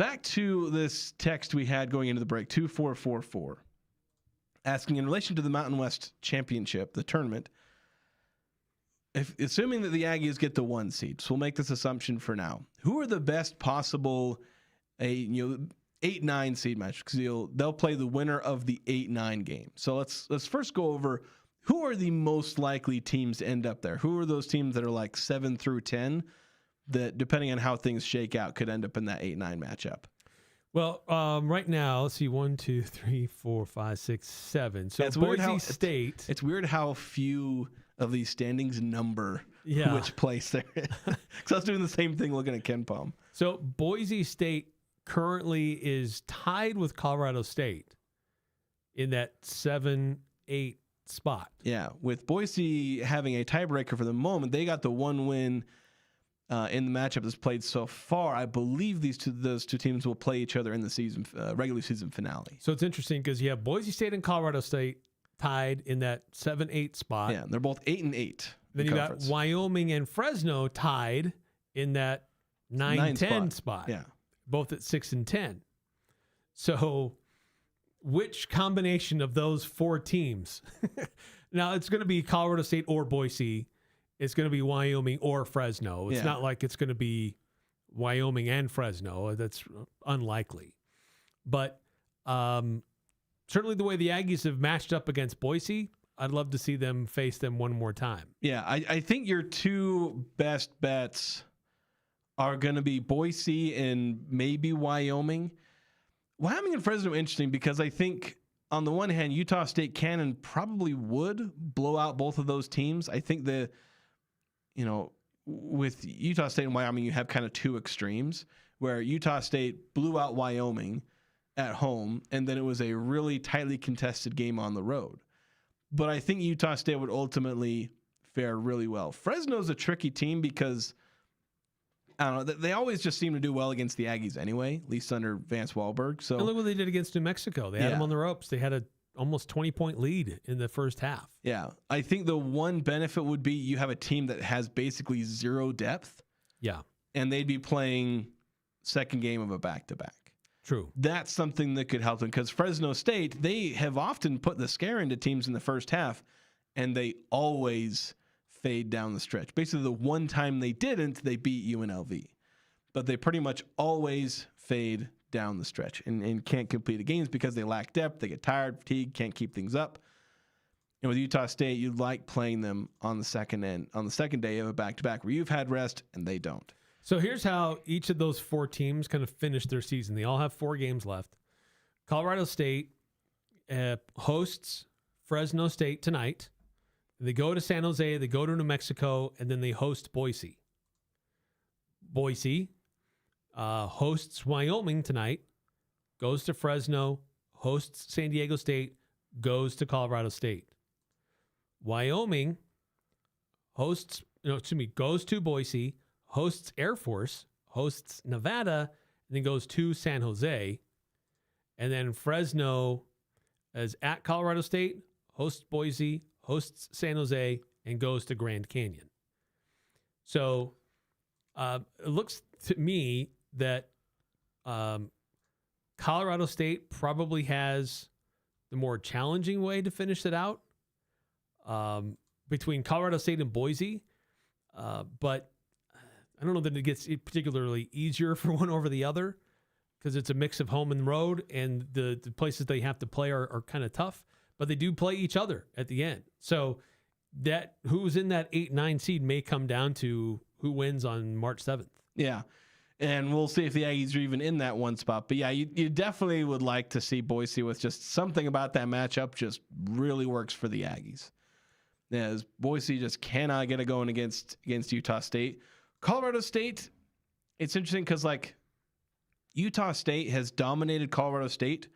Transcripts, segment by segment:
back to this text we had going into the break, 2444, asking in relation to the Mountain West Championship, the tournament, assuming that the Aggies get the 1 seed, so we'll make this assumption for now. Who are the best possible 8-9 seed match? Because they'll play the winner of the 8-9 game. So let's first go over who are the most likely teams to end up there. Who are those teams that are like 7 through 10 that, depending on how things shake out, could end up in that 8-9 matchup? Well, right now, let's see, 1, 2, 3, 4, 5, 6, 7. So it's Boise State. It's weird how few of these standings number which place they're in. Because I was doing the same thing looking at Ken Palm. So Boise State currently is tied with Colorado State in that 7-8 spot. Yeah, with Boise having a tiebreaker for the moment, they got the 1 win in the matchup that's played so far. I believe those two teams will play each other in the season regular season finale. So it's interesting because you have Boise State and Colorado State tied in that 7-8 spot. Yeah, they're both 8-8. Then you got Wyoming and Fresno tied in that 9-10 spot. Yeah, both at 6-10. So which combination of those 4 teams? Now it's going to be Colorado State or Boise. It's going to be Wyoming or Fresno. It's not like it's going to be Wyoming and Fresno. That's unlikely. But certainly the way the Aggies have matched up against Boise, I'd love to see them face them one more time. Yeah, I think your 2 best bets are going to be Boise and maybe Wyoming. Wyoming and Fresno are interesting because I think on the one hand, Utah State can and probably would blow out both of those teams. I think with Utah State and Wyoming, you have kind of 2 extremes where Utah State blew out Wyoming at home, and then it was a really tightly contested game on the road. But I think Utah State would ultimately fare really well. Fresno's a tricky team because, I don't know, they always just seem to do well against the Aggies anyway, at least under Vance Wahlberg. So, and look what they did against New Mexico. They had them on the ropes. They had a almost 20-point lead in the first half. Yeah. I think the one benefit would be you have a team that has basically 0 depth. Yeah. And they'd be playing second game of a back-to-back. True. That's something that could help them because Fresno State, they have often put the scare into teams in the first half, and they always fade down the stretch. Basically, the one time they didn't, they beat UNLV. But they pretty much always fade down the stretch and can't complete the games because they lack depth. They get tired, fatigued, can't keep things up. And with Utah State, you like playing them on the second day of a back-to-back where you've had rest and they don't. So here's how each of those 4 teams kind of finish their season. They all have 4 games left. Colorado State hosts Fresno State tonight. They go to San Jose, they go to New Mexico, and then they host Boise. Boise hosts Wyoming tonight, goes to Fresno, hosts San Diego State, goes to Colorado State. Wyoming goes to Boise, hosts Air Force, hosts Nevada, and then goes to San Jose. And then Fresno is at Colorado State, hosts Boise, hosts San Jose, and goes to Grand Canyon. So it looks to me that Colorado State probably has the more challenging way to finish it out between Colorado State and Boise. But I don't know that it gets particularly easier for one over the other because it's a mix of home and road, and the places they have to play are kind of tough, but they do play each other at the end. So that who's in that 8-9 seed may come down to who wins on March 7th. Yeah. And we'll see if the Aggies are even in that one spot. But yeah, you definitely would like to see Boise with just something about that matchup just really works for the Aggies. As Boise just cannot get it going against Utah State. Colorado State, it's interesting because Utah State has dominated Colorado State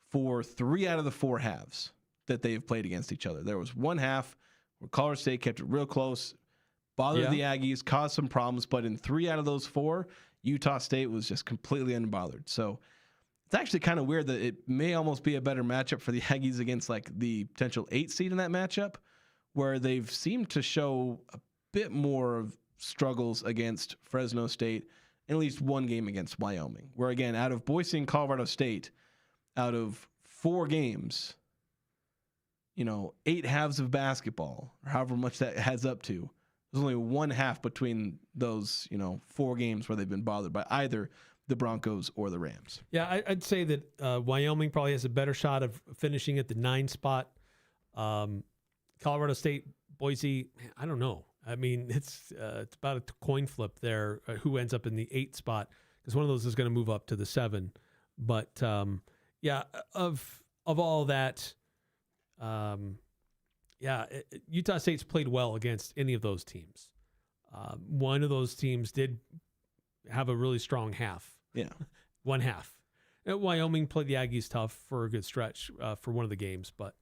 for 3 out of the 4 halves that they've played against each other. There was one half where Colorado State kept it real close, bothered the Aggies, caused some problems, but in 3 out of those 4, Utah State was just completely unbothered. So it's actually kind of weird that it may almost be a better matchup for the Aggies against the potential 8 seed in that matchup, where they've seemed to show a bit more of struggles against Fresno State and at least one game against Wyoming. Where again, out of Boise and Colorado State, out of 4 games, 8 halves of basketball, or however much that adds up to, there's only one half between those, 4 games where they've been bothered by either the Broncos or the Rams. Yeah, I'd say that Wyoming probably has a better shot of finishing at the 9 spot. Colorado State, Boise, I don't know. I mean, it's about a coin flip there, who ends up in the 8 spot, because one of those is going to move up to the 7. But of all that, Utah State's played well against any of those teams. One of those teams did have a really strong half. Yeah. One half. Wyoming played the Aggies tough for a good stretch for one of the games, but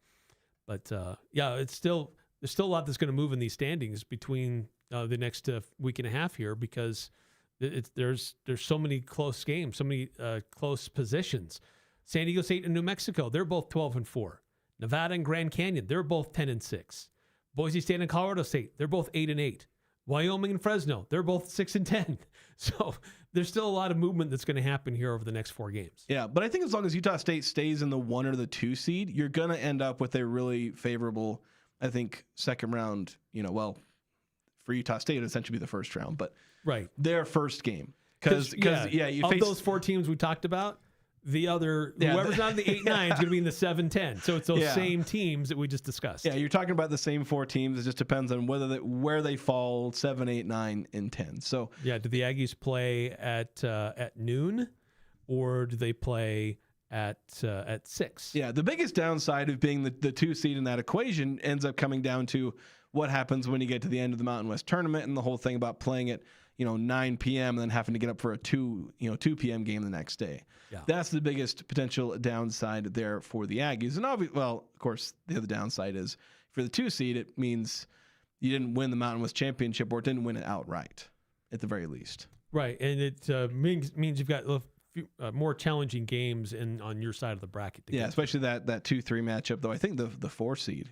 there's still a lot that's going to move in these standings between the next week and a half here, because there's so many close games, so many close positions. San Diego State and New Mexico, they're both 12-4. Nevada and Grand Canyon, they're both 10-6. Boise State and Colorado State, they're both 8-8. Wyoming and Fresno, they're both 6-10. So there's still a lot of movement that's going to happen here over the next 4 games. Yeah, but I think as long as Utah State stays in the 1 or the 2 seed, you're going to end up with a really favorable, I think, second round, for Utah State, it would essentially be the first round, but right, their first game. Because you face those 4 teams we talked about, whoever's not in the 8-9 is going to be in the 7-10. So it's those same teams that we just discussed. Yeah, you're talking about the same 4 teams. It just depends on where they fall 7, 8, 9, and 10. So yeah, do the Aggies play at noon, or do they play at 6? Yeah, the biggest downside of being the 2 seed in that equation ends up coming down to what happens when you get to the end of the Mountain West tournament, and the whole thing about playing at 9 p.m. and then having to get up for a 2 p.m. game the next day. Yeah. That's the biggest potential downside there for the Aggies. And of course, the other downside is for the 2 seed, it means you didn't win the Mountain West Championship, or didn't win it outright, at the very least. Right, and it means you've got a few, more challenging games on your side of the bracket. Especially that 2-3 matchup, though. I think the 4 seed,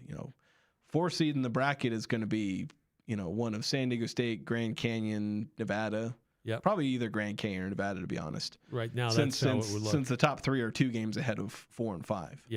4 seed in the bracket is going to be, one of San Diego State, Grand Canyon, Nevada. Yeah, probably either Grand Canyon or Nevada, to be honest. Right now, since that's how it would look. Since the top 3 are 2 games ahead of 4 and 5. Yeah.